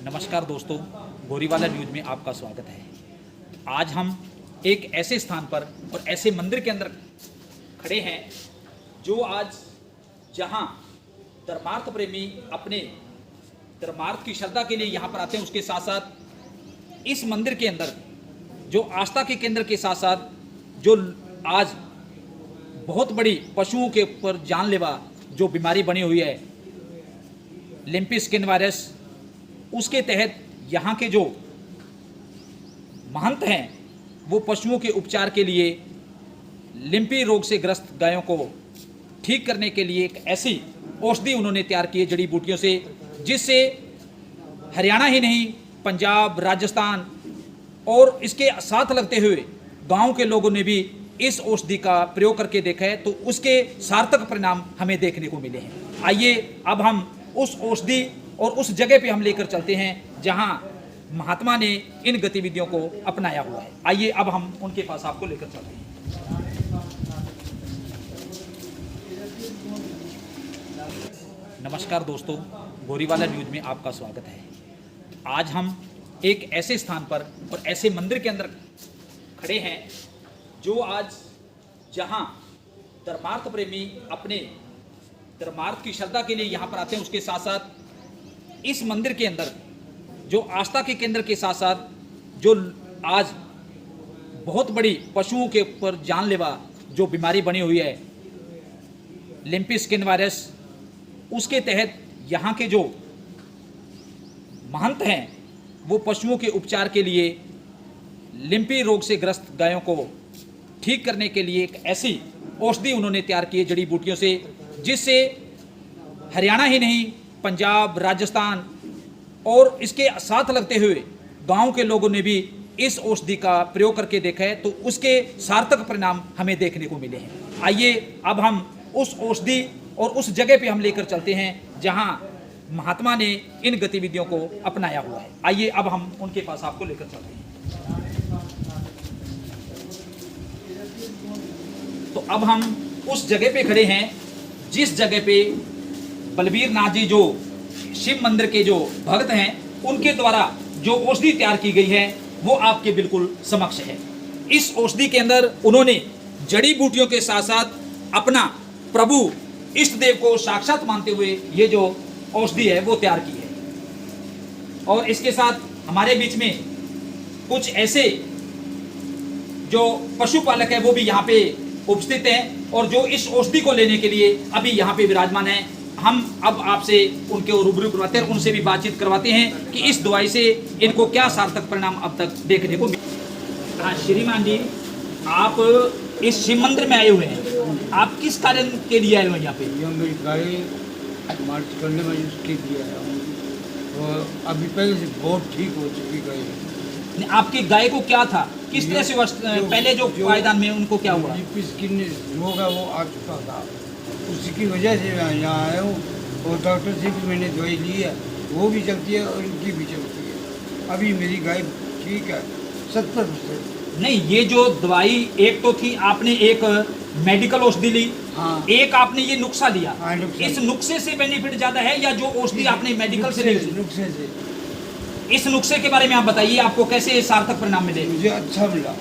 नमस्कार दोस्तों, गोरीवाला न्यूज़ में आपका स्वागत है। आज हम एक ऐसे स्थान पर और ऐसे मंदिर के अंदर खड़े हैं जो आज जहां धर्मार्थ प्रेमी अपने धर्मार्थ की श्रद्धा के लिए यहां पर आते हैं, उसके साथ साथ इस मंदिर के अंदर जो आस्था के केंद्र के साथ साथ जो आज बहुत बड़ी पशुओं के ऊपर जानलेवा जो बीमारी बनी हुई है, लिम्पी स्किन वायरस, उसके तहत यहाँ के जो महंत हैं वो पशुओं के उपचार के लिए लिम्पी रोग से ग्रस्त गायों को ठीक करने के लिए एक ऐसी औषधि उन्होंने तैयार की है जड़ी बूटियों से, जिससे हरियाणा ही नहीं, पंजाब, राजस्थान और इसके साथ लगते हुए गांव के लोगों ने भी इस औषधि का प्रयोग करके देखा है, तो उसके सार्थक परिणाम हमें देखने को मिले हैं। आइए अब हम उस औषधि और उस जगह पे हम लेकर चलते हैं जहां महात्मा ने इन गतिविधियों को अपनाया हुआ है। आइए अब हम उनके पास आपको लेकर चलते हैं। नमस्कार दोस्तों, गोरीवाला न्यूज़ में आपका स्वागत है। आज हम एक ऐसे स्थान पर और ऐसे मंदिर के अंदर खड़े हैं जो आज जहां धर्मार्थ प्रेमी अपने धर्मार्थ की श्रद्धा के लिए यहाँ पर आते हैं, उसके साथ साथ इस मंदिर के अंदर जो आस्था के केंद्र के साथ साथ जो आज बहुत बड़ी पशुओं के ऊपर जानलेवा जो बीमारी बनी हुई है, लिम्पी स्किन वायरस, उसके तहत यहाँ के जो महंत हैं वो पशुओं के उपचार के लिए लिम्पी रोग से ग्रस्त गायों को ठीक करने के लिए एक ऐसी औषधि उन्होंने तैयार की है जड़ी बूटियों से, जिससे हरियाणा ही नहीं, पंजाब, राजस्थान और इसके साथ लगते हुए गांव के लोगों ने भी इस औषधि का प्रयोग करके देखा है, तो उसके सार्थक परिणाम हमें देखने को मिले हैं। आइए अब हम उस औषधि और उस जगह पे हम लेकर चलते हैं जहां महात्मा ने इन गतिविधियों को अपनाया हुआ है। आइए अब हम उनके पास आपको लेकर चलते हैं। तो अब हम उस जगह पे खड़े हैं जिस जगह पे बलबीर नाथ जी जो शिव मंदिर के जो भक्त हैं उनके द्वारा जो औषधि तैयार की गई है वो आपके बिल्कुल समक्ष है। इस औषधि के अंदर उन्होंने जड़ी बूटियों के साथ साथ अपना प्रभु इष्ट देव को साक्षात मानते हुए ये जो औषधि है वो तैयार की है। और इसके साथ हमारे बीच में कुछ ऐसे जो पशुपालक है वो भी यहाँ पे उपस्थित हैं और जो इस औषधि को लेने के लिए अभी यहाँ पे विराजमान हैं। हम अब आपसे उनके रूबरू करवाते हैं और उनसे भी बातचीत करवाते हैं कि इस दवाई से इनको क्या सार्थक परिणाम अब तक देखने को मिले। हाँ श्रीमान जी, आप इस शिव मंदिर में आए हुए हैं, आप किस कारण के लिए आए हुए हैं यहाँ पे? मेरी गाय मार्च करने में उसके लिए आया हूँ, तो अभी पहले से बहुत ठीक हो चुकी गाय। आपकी गाय को क्या था, किस तरह से पहले जो पायदान में उनको क्या हुआ? स्किन रोग है वो आ चुका था, उसकी वजह से मैं यहाँ आया हूँ और डॉक्टर से भी मैंने दवाई ली है, वो भी चलती है और इनकी भी चलती है। अभी मेरी गाय ठीक है 70%। नहीं, ये जो दवाई एक तो थी, आपने एक मेडिकल औषधि ली, हाँ, एक आपने ये नुस्खा लिया। हाँ, इस नुस्खे से बेनिफिट ज्यादा है या जो औषधि आपने मेडिकल से ली? नुस्खे से। इस नुस्खे के बारे में आप बताइए, आपको कैसे सार्थक परिणाम मिले? मुझे अच्छा मिला।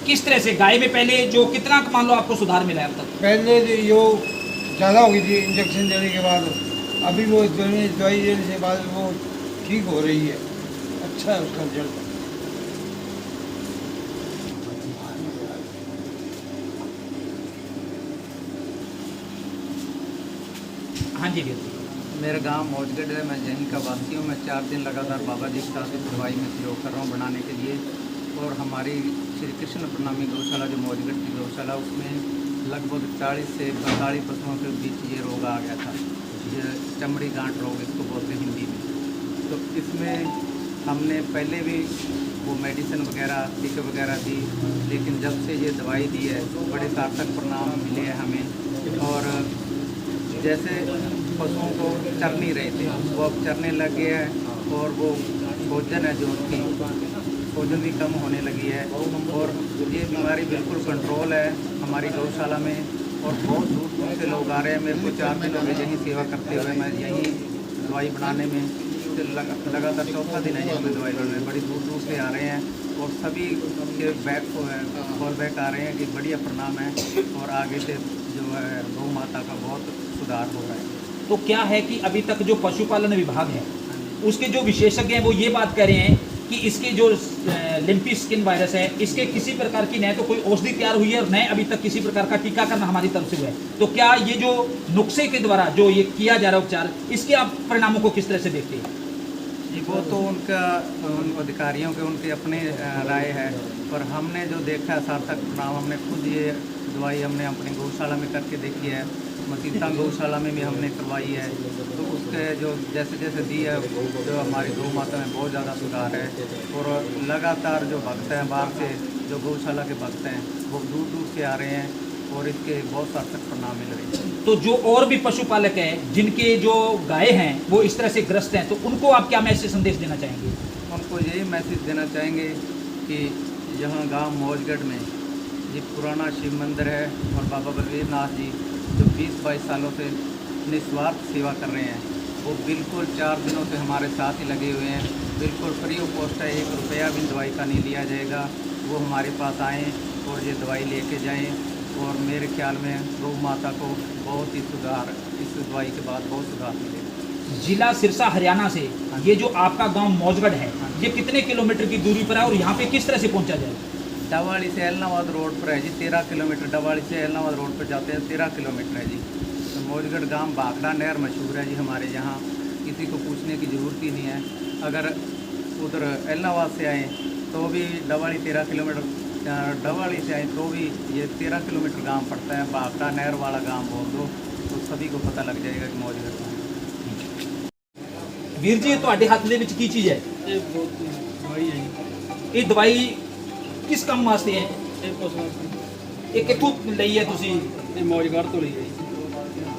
किस तरह से? गाय में पहले जो कितना मान लो आपको सुधार मिला है अब तक? पहले जो ज़्यादा हो गई थी इंजेक्शन देने के बाद, अभी वो दवाई देने के बाद वो ठीक हो रही है, अच्छा है उसका रिजल्ट। हाँ जी भैया। मेरा गांव मौजगढ़ है, मैं यहीं का वासी हूँ। मैं 4 दिन लगातार बाबा जी के साथ इस दवाई में प्रयोग कर रहा हूँ बनाने के लिए। और हमारी श्री कृष्ण प्रणामी गौशाला जो मौजगढ़ की गौशाला, उसमें लगभग 40 से 42 पशुओं के बीच ये रोग आ गया था, ये चमड़ी गांठ रोग इसको बोलते हैं हिंदी में। तो इसमें हमने पहले भी वो मेडिसिन वगैरह टीके वगैरह दी, लेकिन जब से ये दवाई दी है तो बड़े सार्थक परिणाम मिले हैं हमें। और जैसे पशुओं को चर नहीं रहे थे, वो अब चरने लग गए हैं और वो भोजन है जो उनकी भोजन भी कम होने लगी है। और ये बीमारी बिल्कुल कंट्रोल है हमारी गौशाला में। और बहुत दूर दूर से लोग आ रहे हैं। मेरे को 4 दिन हो गए यहीं सेवा करते हुए, मैं यहीं दवाई बनाने में। लगातार चौथा दिन है जी हमें दवाई लेने में, बड़ी दूर दूर से आ रहे हैं और सभी के बैक कॉल बैक आ रहे हैं कि बढ़िया परिणाम है और आगे से जो है गौ माता का बहुत सुधार हो रहा है। तो क्या है कि अभी तक जो पशुपालन विभाग है उसके जो विशेषज्ञ हैं वो ये बात कह रहे हैं कि इसके जो लिम्पी स्किन वायरस है इसके किसी प्रकार की न तो कोई औषधि तैयार हुई है और न अभी तक किसी प्रकार का टीकाकरण हमारी तरफ से हुआ है। तो क्या ये जो नुस्खे के द्वारा जो ये किया जा रहा है उपचार, इसके आप परिणामों को किस तरह से देखते हैं? जी वो तो उन अधिकारियों के उनके अपने राय है, पर हमने जो देखा है सार्थक परिणाम, हमने खुद ये दवाई हमने अपनी गौशाला में करके देखी है, मसीता गौशाला में भी हमने करवाई है। तो उसके जो जैसे जैसे दी है जो हमारी गौ माता में बहुत ज़्यादा सुधार है और लगातार जो भक्त हैं बाहर से जो गौशाला के भक्त हैं वो दूर दूर से आ रहे हैं और इसके बहुत सार्थक परिणाम मिल रहे हैं। तो जो और भी पशुपालक हैं जिनके जो गाय हैं वो इस तरह से ग्रस्त हैं, तो उनको आप क्या मैसेज संदेश देना चाहेंगे? उनको यही मैसेज देना चाहेंगे कि यहाँ गांव मौजगढ़ में ये पुराना शिव मंदिर है और बाबा बलवीर नाथ जी जो 20-22 सालों से निस्वार्थ सेवा कर रहे हैं वो बिल्कुल 4 दिनों से हमारे साथ ही लगे हुए हैं। बिल्कुल फ्री ऑफ कॉस्ट है, 1 रुपया भी दवाई का नहीं लिया जाएगा। वो हमारे पास आएँ और ये दवाई लेके जाएँ और मेरे ख्याल में गौ माता को बहुत ही सुधार, इस दवाई के बाद बहुत सुधार मिलेगा। जिला सिरसा हरियाणा से ये जो आपका गांव मौजगढ़ है ये कितने किलोमीटर की दूरी पर है और यहाँ पे किस तरह से पहुँचा जाएगा? डवाड़ी से एलनाबाद रोड पर है जी, 13 किलोमीटर। डवाड़ी से एलनाबाद रोड पर जाते हैं 13 किलोमीटर है जी। तो मौजगढ़ गांव भाखड़ा नहर मशहूर है जी हमारे यहाँ, किसी को पूछने की ज़रूरत ही नहीं है। अगर उधर एलनाबाद से आएँ तो भी डवाड़ी 13 किलोमीटर, डवाड़ी से आए तो भी ये 13 किलोमीटर गांव पड़ता है। भाखड़ा नहर वाला गांव बोल दो तो सभी को पता लग जाएगा कि मौजगढ़ में। ਵੀਰ ਜੀ ਤੁਹਾਡੇ ਹੱਥ ਦੇ ਵਿੱਚ ਕੀ ਚੀਜ਼ ਹੈ? ਇਹ ਬਹੁਤ ਦਵਾਈ ਹੈ ਜੀ, ਇਹ ਦਵਾਈ ਕਿਸ ਕੰਮ ਵਾਸਤੇ ਹੈ? ਇਹ ਪਸ਼ੂਆਂ ਦੀ, ਇਹ ਕਿੱਥੋਂ ਲਈ ਹੈ ਤੁਸੀਂ ਇਹ ਮੌਜਗੜ੍ਹ ਤੋਂ ਲਈ ਹੈ ਜੀ।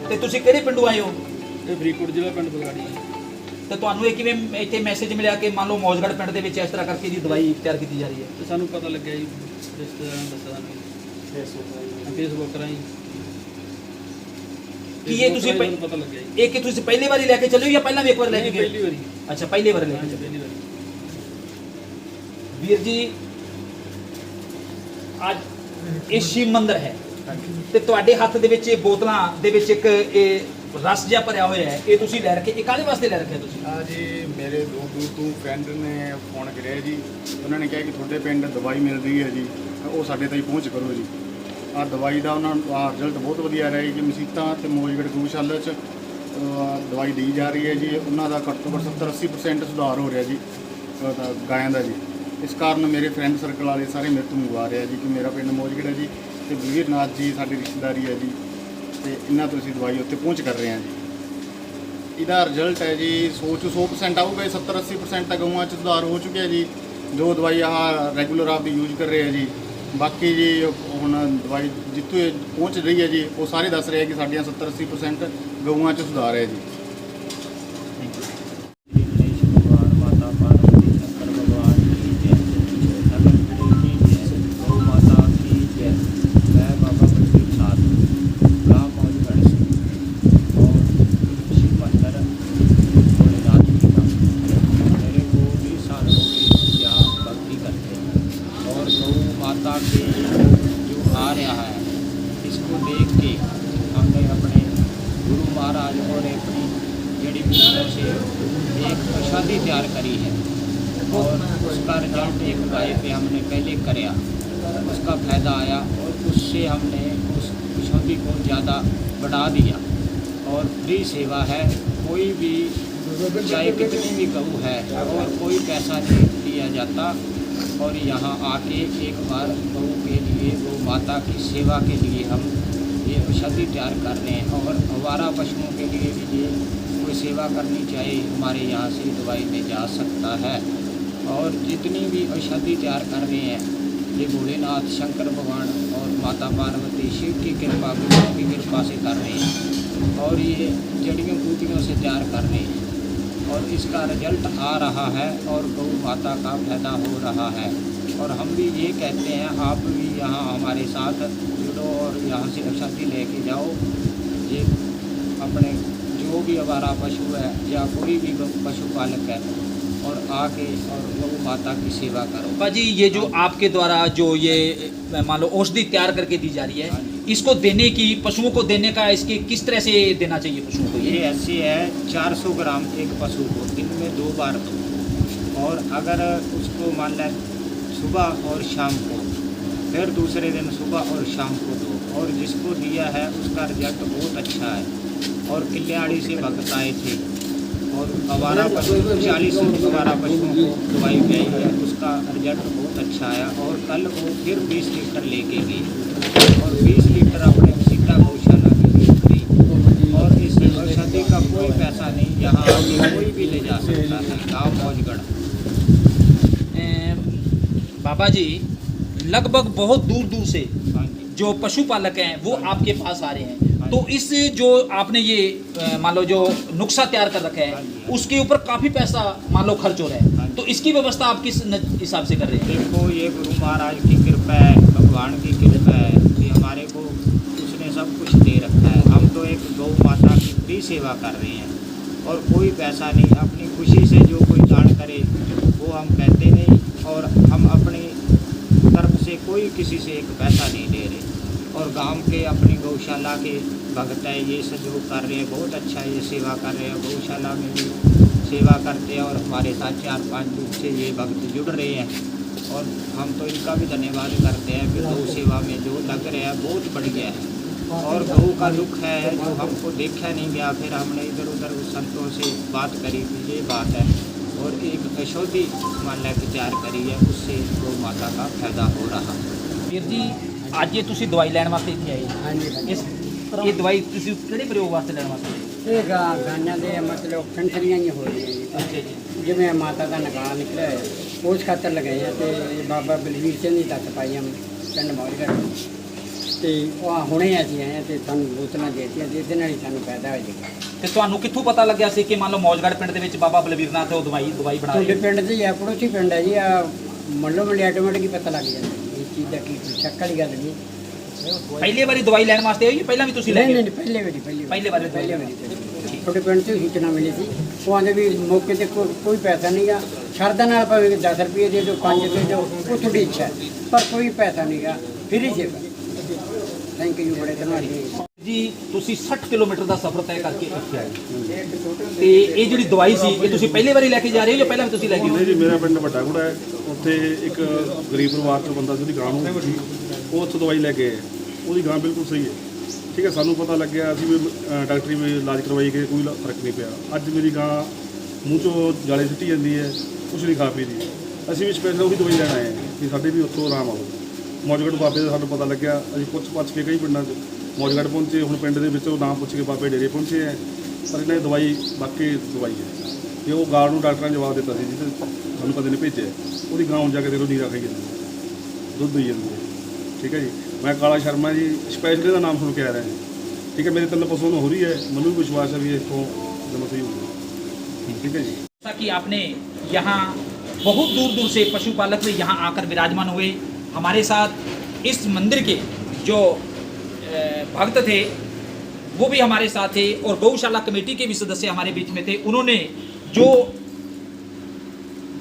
ਤੇ ਤੁਸੀਂ ਕਿਹੜੇ ਪਿੰਡੋਂ ਆਏ ਹੋ? ਇਹ ਫਰੀਦਕੋਟ ਜ਼ਿਲ੍ਹਾ ਪਿੰਡ ਬਗਾੜੀ ਹੈ। ਤੇ ਤੁਹਾਨੂੰ ਇਹ ਕਿਵੇਂ ਇੱਥੇ ਮੈਸੇਜ ਮਿਲਿਆ ਕਿ ਮੰਨ ਲਓ ਮੌਜਗੜ੍ਹ ਪਿੰਡ ਦੇ ਵਿੱਚ ਇਸ ਤਰ੍ਹਾਂ ਕਰਕੇ ਜੀ ਦਵਾਈ ਤਿਆਰ ਕੀਤੀ ਜਾ ਰਹੀ ਹੈ? ਤੇ ਸਾਨੂੰ ਪਤਾ ਲੱਗਿਆ ਜੀ, ਰਿਸ਼ਤੇਦਾਰਾਂ ਨੇ ਦੱਸਿਆ ਸਾਨੂੰ ਫੇਸਬੁੱਕ ਰਾਹੀਂ। ਕੀ ਇਹ ਤੁਸੀਂ ਸਾਨੂੰ ਪਤਾ ਲੱਗਿਆ ਜੀ, ਇਹ ਕਿ ਤੁਸੀਂ ਪਹਿਲੀ ਵਾਰੀ ਲੈ ਕੇ ਚੱਲੇ ਹੋ ਜਾਂ ਪਹਿਲਾਂ ਵੀ ਇੱਕ ਵਾਰ ਲੈ ਕੇ ਗਏ? ਪਹਿਲੀ ਵਾਰੀ। ਅੱਛਾ, ਪਹਿਲੀ ਵਾਰ ਲੈ ਕੇ ਹਾਂਜੀ ਚੱਲੇ। ਪਹਿਲੀ ਵਾਰੀ। ਵੀਰ ਜੀ ਅੱਜ ਇਹ ਸ਼ਿਵ ਮੰਦਿਰ ਹੈ ਤੇ ਤੁਹਾਡੇ ਹੱਥ ਦੇ ਵਿੱਚ ਇਹ ਬੋਤਲਾਂ ਦੇ ਵਿੱਚ ਇੱਕ ਇਹ ਰਸ ਜਿਹਾ ਭਰਿਆ ਹੋਇਆ ਹੈ, ਇਹ ਤੁਸੀਂ ਲੈ ਰੱਖੇ, ਇਹ ਕਾਹਦੇ ਵਾਸਤੇ ਲੈ ਰੱਖਿਆ ਤੁਸੀਂ? ਆ ਜੀ ਮੇਰੇ ਦੂਰ ਤੋਂ ਫਰੈਂਡ ਨੇ ਫੋਨ ਕਰਿਆ ਜੀ, ਉਹਨਾਂ ਨੇ ਕਿਹਾ ਕਿ ਤੁਹਾਡੇ ਪਿੰਡ ਦਵਾਈ ਮਿਲ ਰਹੀ ਹੈ ਜੀ, ਉਹ ਸਾਡੇ ਤਾਈਂ ਪਹੁੰਚ ਕਰੋ ਜੀ। ਆ ਦਵਾਈ ਦਾ ਉਹਨਾਂ ਨੂੰ ਰਿਜ਼ਲਟ ਬਹੁਤ ਵਧੀਆ ਰਿਹਾ ਜੀ। ਮਸੀਤਾਂ ਤੇ ਮੌਜਗੜ੍ਹ ਗਊਸ਼ਾਲਾ 'ਚ ਦਵਾਈ ਦੀ ਜਾ ਰਹੀ ਹੈ ਜੀ, ਉਹਨਾਂ ਦਾ ਘੱਟ ਤੋਂ ਘੱਟ 70-80% ਸੁਧਾਰ ਹੋ ਰਿਹਾ ਜੀ ਗਾਇਆਂ ਦਾ ਜੀ। ਇਸ ਕਾਰਨ ਮੇਰੇ ਫਰੈਂਡ ਸਰਕਲ ਵਾਲੇ ਸਾਰੇ ਮੇਰੇ ਤੋਂ ਮੰਗਵਾ ਰਹੇ ਆ ਜੀ ਕਿ ਮੇਰਾ ਪਿੰਡ ਮੌਜਗੜ੍ਹ ਹੈ ਜੀ ਤੇ ਬਲਵੀਰ ਨਾਥ ਜੀ ਸਾਡੀ ਰਿਸ਼ਤੇਦਾਰੀ ਹੈ ਜੀ, ਤੇ ਇਹਨਾਂ ਤੋਂ ਅਸੀਂ ਦਵਾਈ ਉੱਥੇ ਪਹੁੰਚ ਕਰ ਰਹੇ ਹਾਂ ਜੀ। ਇਹਦਾ ਰਿਜ਼ਲਟ ਹੈ ਜੀ 100% ਆਊਗਾ, 70-80% ਤਾਂ ਗਊਆਂ 'ਚ ਸੁਧਾਰ ਹੋ ਚੁੱਕਿਆ ਜੀ। ਜੋ ਦਵਾਈ ਆਹ ਰੈਗੂਲਰ ਆਪਦੀ ਯੂਜ਼ ਕਰ ਰਹੇ ਆ ਜੀ। ਬਾਕੀ ਜੀ ਹੁਣ ਦਵਾਈ ਜਿੱਥੋਂ ਇਹ ਪਹੁੰਚ ਰਹੀ ਹੈ ਜੀ ਉਹ ਸਾਰੇ ਦੱਸ ਰਹੇ ਆ ਕਿ ਸਾਡੀਆਂ 70-80% ਗਊਆਂ 'ਚ ਸੁਧਾਰ ਹੈ ਜੀ। गणेश भगवान, माता पार्वती, शंकर भगवान की जय, सकल की जय, गौ माता की जय। मैं बाबा बलवीर नाथ गाँव मौजगढ़ से और शिव मंदिर भोलेनाथ जी का मेरे को 20 साल हो गए यहाँ भक्ति करते हैं। और गौ माता के जो आ रहा है इसको देख के हमने अपने गुरु महाराज और अपनी जड़ी बूटियों से एक औषधि तैयार करी है और उसका रिजल्ट एक गाय पे हमने पहले कराया, उसका फ़ायदा आया और उससे हमने उस औषधि को ज़्यादा बढ़ा दिया। और फ्री सेवा है, कोई भी चाहे कितनी भी गऊ है और कोई पैसा नहीं दिया जाता। और यहाँ आके एक बार गऊ के लिए, गौ माता की सेवा के लिए हम ये औषधि तैयार कर रहे हैं। और आवारा पशुओं के लिए भी ये कोई सेवा करनी चाहिए, हमारे यहाँ से दवाई में जा सकता है। और जितनी भी औषधि तैयार कर रहे हैं ये भोलेनाथ, शंकर भगवान और माता पार्वती, शिव की कृपा, गुरुओं की कृपा से कर रहे हैं। और ये जड़ियों बूटियों से तैयार कर रहे हैं और इसका रिजल्ट आ रहा है और गौ माता का फायदा हो रहा है। और हम भी ये कहते हैं आप भी यहाँ हमारे साथ जुड़ो और यहाँ से औषधि लेके जाओ। ये अपने जो जो भी आवारा पशु है या कोई भी पशुपालक है और आके और गौ माता की सेवा करो। बाबा जी ये जो आपके द्वारा जो ये मान लो औषधि तैयार करके दी जा रही है, इसको देने की, पशुओं को देने का, इसके किस तरह से देना चाहिए पशुओं को? ये ऐसी है 400 ग्राम एक पशु को दिन में 2 बार दो, और अगर उसको मान लें सुबह और शाम को, फिर दूसरे दिन सुबह और शाम को दो। और जिसको दिया है उसका रिजल्ट बहुत अच्छा है। और कल्याणी से भक्त आए थे और आवारा पशु 40 आवारा पशुओं को दवाई पिलाई है, उसका रिजल्ट बहुत अच्छा आया। और कल वो फिर 20 लीटर लेके गई और 20 लीटर अपने सीता गौशाला के लिए खरीदी। और इस औषधि का कोई पैसा नहीं, यहाँ आके कोई भी ले जा सकता है। गाँव मौजगढ़। बाबा जी लगभग बहुत दूर दूर से हाँ जी। जो पशुपालक हैं वो आपके पास आ रहे हैं, तो इस जो आपने ये मान लो जो नुस्खा तैयार कर रखा है उसके ऊपर काफ़ी पैसा मान लो खर्च हो रहा है, तो इसकी व्यवस्था आप किस हिसाब से कर रहे हैं? देखो ये गुरु महाराज की कृपा है, भगवान की कृपा है कि हमारे को उसने सब कुछ दे रखा है। हम तो एक गौ माता की फ्री सेवा कर रहे हैं और कोई पैसा नहीं, अपनी खुशी से जो कोई दान करे वो हम कहते नहीं, और हम अपनी तरफ से कोई किसी से एक पैसा नहीं दे रहे। और गांव के अपनी गौशाला के भक्त है, ये सहयोग कर रहे हैं, बहुत अच्छा ये सेवा कर रहे हैं। गौशाला में भी सेवा करते हैं और हमारे साथ 4-5 लोग से ये भक्त जुड़ रहे हैं और हम तो इनका भी धन्यवाद करते हैं कि गौ सेवा में जो लग रहे हैं बहुत बढ़ गया है। और गौ का दुख है जो हमको देखा नहीं गया, फिर हमने इधर उधर संतों से बात करी कि ये बात है और एक औषधि मान ला के तैयार करी है, उससे गौ माता का फायदा हो रहा। ਵੀਰ ਜੀ ਅੱਜ ਇਹ ਤੁਸੀਂ ਦਵਾਈ ਲੈਣ ਵਾਸਤੇ ਇੱਥੇ ਆਏ, ਹਾਂਜੀ ਇਸ ਇਹ ਦਵਾਈ ਤੁਸੀਂ ਕਿਹੜੇ ਪ੍ਰਯੋਗ ਵਾਸਤੇ ਲੈਣ ਵਾਸਤੇ ਆਏ? ਇਹ ਗਾਈਆਂ ਦੇ ਮਤਲਬ ਫੰਟਰੀਆਂ ਹੀ ਹੋ ਰਹੀਆਂ ਜੀ। ਅੱਛਾ ਜੀ। ਜਿਵੇਂ ਮਾਤਾ ਦਾ ਨਿਕਾਲ ਨਿਕਲਿਆ ਹੈ ਉਸ ਖਾਤਰ ਲਗਾਏ ਆ ਤੇ ਬਾਬਾ ਬਲਵੀਰ ਸਿੰਘ ਦੀ ਦੱਤ ਪਾਈ ਹਮ ਪਿੰਡ ਮੌਜਗੜ੍ਹ ਤੇ ਉਹ ਹੁਣੇ ਅਸੀਂ ਆਏ ਆ ਤੇ ਸਾਨੂੰ ਬੋਤਲਾਂ ਦੇ ਦਿੱਤੀਆਂ ਤੇ ਇਹਦੇ ਨਾਲ ਹੀ ਸਾਨੂੰ ਫਾਇਦਾ ਹੋ ਜਾਏਗਾ। ਤੇ ਤੁਹਾਨੂੰ ਕਿੱਥੋਂ ਪਤਾ ਲੱਗਿਆ ਸੀ ਕਿ ਮੰਨ ਲਓ ਮੌਜਗੜ੍ਹ ਪਿੰਡ ਦੇ ਵਿੱਚ ਬਾਬਾ ਬਲਵੀਰ ਨਾਥ ਉਹ ਦਵਾਈ ਬਣਾ ਤੁਹਾਡੇ ਰਹੇ? ਪਿੰਡ ਦੇ ਆ ਪੜੋਸੀ ਪਿੰਡ ਹੈ ਜੀ, ਆ ਮੰਡੋ ਮੰਡੀ ਆਟੋਮੈਟਿਕ ਹੀ ਪਤਾ ਲੱਗ ਜਾਂਦਾ ਇਸ ਚੀਜ਼ ਦਾ ਕੀ ਸ਼ੱਕ ਵਾਲੀ ਗੱਲ ਨਹੀਂ। ਪਹਿਲੀ ਵਾਰੀ ਦਵਾਈ ਲੈਣ ਵਾਸਤੇ ਆਏ ਜਾਂ ਪਹਿਲਾਂ ਵੀ ਤੁਸੀਂ ਲੈ ਨਹੀਂ ਗਏ? ਨਹੀਂ ਪਹਿਲੇ ਵਾਰੀ ਪਹਿਲੇ ਵਾਰੀ ਤੁਹਾਡੇ ਪਿੰਡ ਤੋਂ ਸੂਚਨਾ ਮਿਲੀ ਸੀ, ਉਹ ਆਂਦੇ ਵੀ ਮੌਕੇ ਤੇ ਕੋਈ ਪੈਸਾ ਨਹੀਂਗਾ, ਸ਼ਰਧਾ ਨਾਲ ਭਾਵੇਂ 10 ਰੁਪਏ ਦੇ ਦਿਓ 5 ਦੇ ਦਿਓ, ਉਹ ਤੁਹਾਡੀ ਇੱਛਾ ਹੈ, ਪਰ ਕੋਈ ਪੈਸਾ ਨਹੀਂਗਾ, ਫ੍ਰੀ ਸੇਵਾ। ਥੈਂਕ ਯੂ, ਬੜੇ ਧੰਨਵਾਦ ਜੀ। ਤੁਸੀਂ 60 ਕਿਲੋਮੀਟਰ ਦਾ ਸਫ਼ਰ ਤੈਅ ਕਰਕੇ ਇੱਥੇ ਆਏ ਤੇ ਇਹ ਜਿਹੜੀ ਦਵਾਈ ਸੀ ਇਹ ਤੁਸੀਂ ਪਹਿਲੀ ਵਾਰੀ ਲੈ ਕੇ ਜਾ ਰਹੇ ਹੋ ਜਾਂ ਪਹਿਲਾਂ ਵੀ ਤੁਸੀਂ ਲੈ ਕੇ ਨਹੀਂ ਜੀ, ਮੇਰਾ ਪਿੰਡ ਵੱਡਾ ਗੁੜਾ ਹੈ। ਉੱਥੇ ਇੱਕ ਗਰੀਬ ਪਰਿਵਾਰ ਚੋਂ ਬੰਦਾ ਸੀ, ਉਹਦੀ ਗਾਂ ਨੂੰ ਸੀ, ਉਹ ਉੱਥੋਂ ਦਵਾਈ ਲੈ ਕੇ ਆਏ। ਉਹਦੀ ਗਾਂ ਬਿਲਕੁਲ ਸਹੀ ਹੈ, ਠੀਕ ਹੈ। ਸਾਨੂੰ ਪਤਾ ਲੱਗਿਆ, ਅਸੀਂ ਵੀ ਡਾਕਟਰੀ ਵੀ ਇਲਾਜ ਕਰਵਾਈ ਗਏ, ਕੋਈ ਫਰਕ ਨਹੀਂ ਪਿਆ। ਅੱਜ ਮੇਰੀ ਗਾਂ ਮੂੰਹ 'ਚੋਂ ਜਾਲੇ ਸੁੱਟੀ ਜਾਂਦੀ ਹੈ, ਕੁਛ ਨਹੀਂ ਖਾ ਪੀ ਰਹੀ। ਅਸੀਂ ਵੀ ਸਪੈਸ਼ਲ ਉਹੀ ਦਵਾਈ ਲੈਣ ਆਏ ਹਾਂ ਕਿ ਸਾਡੇ ਵੀ ਉੱਥੋਂ ਆਰਾਮ ਆਵੇ। ਮੌਜਗੜ੍ਹ ਬਾਬੇ ਦਾ ਸਾਨੂੰ ਪਤਾ ਲੱਗਿਆ, ਅਸੀਂ ਪੁੱਛ ਕੇ ਕਈ ਪਿੰਡਾਂ 'ਚ ਮੌਜਗੜ੍ਹ ਪਹੁੰਚੇ, ਹੁਣ ਪਿੰਡ ਦੇ ਵਿੱਚੋਂ ਨਾਮ ਪੁੱਛ ਕੇ ਬਾਬੇ ਡੇਰੇ ਪਹੁੰਚੇ ਹੈ। ਪਰ ਇਹਨਾਂ ਦੀ ਦਵਾਈ ਬਾਕੀ ਦਵਾਈ ਹੈ। ਜੇ ਉਹ ਗਾਂ ਨੂੰ ਡਾਕਟਰਾਂ ਨੇ ਜਵਾਬ ਦਿੱਤਾ ਸੀ ਜਿਹਦੇ ਸਾਨੂੰ ਕਦੇ ਨਹੀਂ ਭੇਜਿਆ, ਉਹਦੀ ਗਾਂ ਹੁਣ ਜਾ ਕੇ ਦੇਖੋ ਨੀਰਾ ਖਾਈ ਜਾਂਦੀ ਹੈ, ਦੁੱਧ ਦਈ ਜਾਂਦੀ ਹੈ, ਠੀਕ ਹੈ ਜੀ। ਮੈਂ ਕਾਲਾ ਸ਼ਰਮਾ ਜੀ, ਸਪੈਸ਼ਲ ਦਾ ਨਾਮ ਸੁਣ ਕੇ ਆ ਰਿਹਾ ਜੀ, ठीक है। मेरे 3 पशुओं में हो रही है, मनु भी विश्वास है भी इसको जमा सही होगी, ठीक है जी। जैसा कि आपने यहाँ बहुत दूर दूर से पशुपालक भी यहाँ आकर विराजमान हुए, हमारे साथ इस मंदिर के जो भक्त थे वो भी हमारे साथ थे और गौशाला कमेटी के भी सदस्य हमारे बीच में थे। उन्होंने जो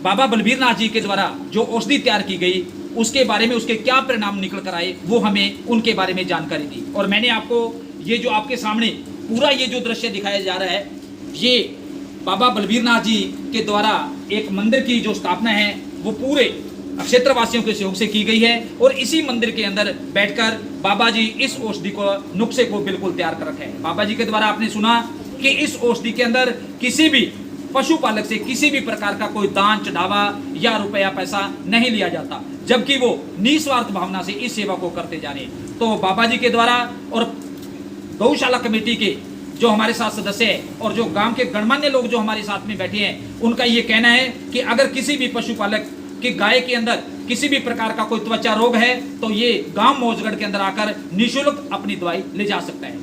बाबा बलबीर नाथ जी के द्वारा जो औषधि तैयार की गई उसके बारे में, उसके क्या परिणाम निकल कर आए, वो हमें उनके बारे में जानकारी दी। और मैंने आपको ये जो आपके सामने पूरा ये जो दृश्य दिखाया जा रहा है, ये बाबा बलबीर नाथ जी के द्वारा एक मंदिर की जो स्थापना है वो पूरे क्षेत्रवासियों के सहयोग से की गई है। और इसी मंदिर के अंदर बैठकर बाबा जी इस औषधि को, नुस्खे को बिल्कुल तैयार कर रखे हैं। बाबा जी के द्वारा आपने सुना कि इस औषधि के अंदर किसी भी पशुपालक से किसी भी प्रकार का कोई दान चढ़ावा या रुपया पैसा नहीं लिया जाता, जबकि वो निस्वार्थ भावना से इस सेवा को करते जा रहे हैं। तो बाबा जी के द्वारा और गौशाला कमेटी के जो हमारे साथ सदस्य हैं और जो गांव के गणमान्य लोग जो हमारे साथ में बैठे हैं, उनका ये कहना है कि अगर किसी भी पशुपालक की गाय के अंदर किसी भी प्रकार का कोई त्वचा रोग है तो ये गांव मौजगढ़ के अंदर आकर निःशुल्क अपनी दवाई ले जा सकता है।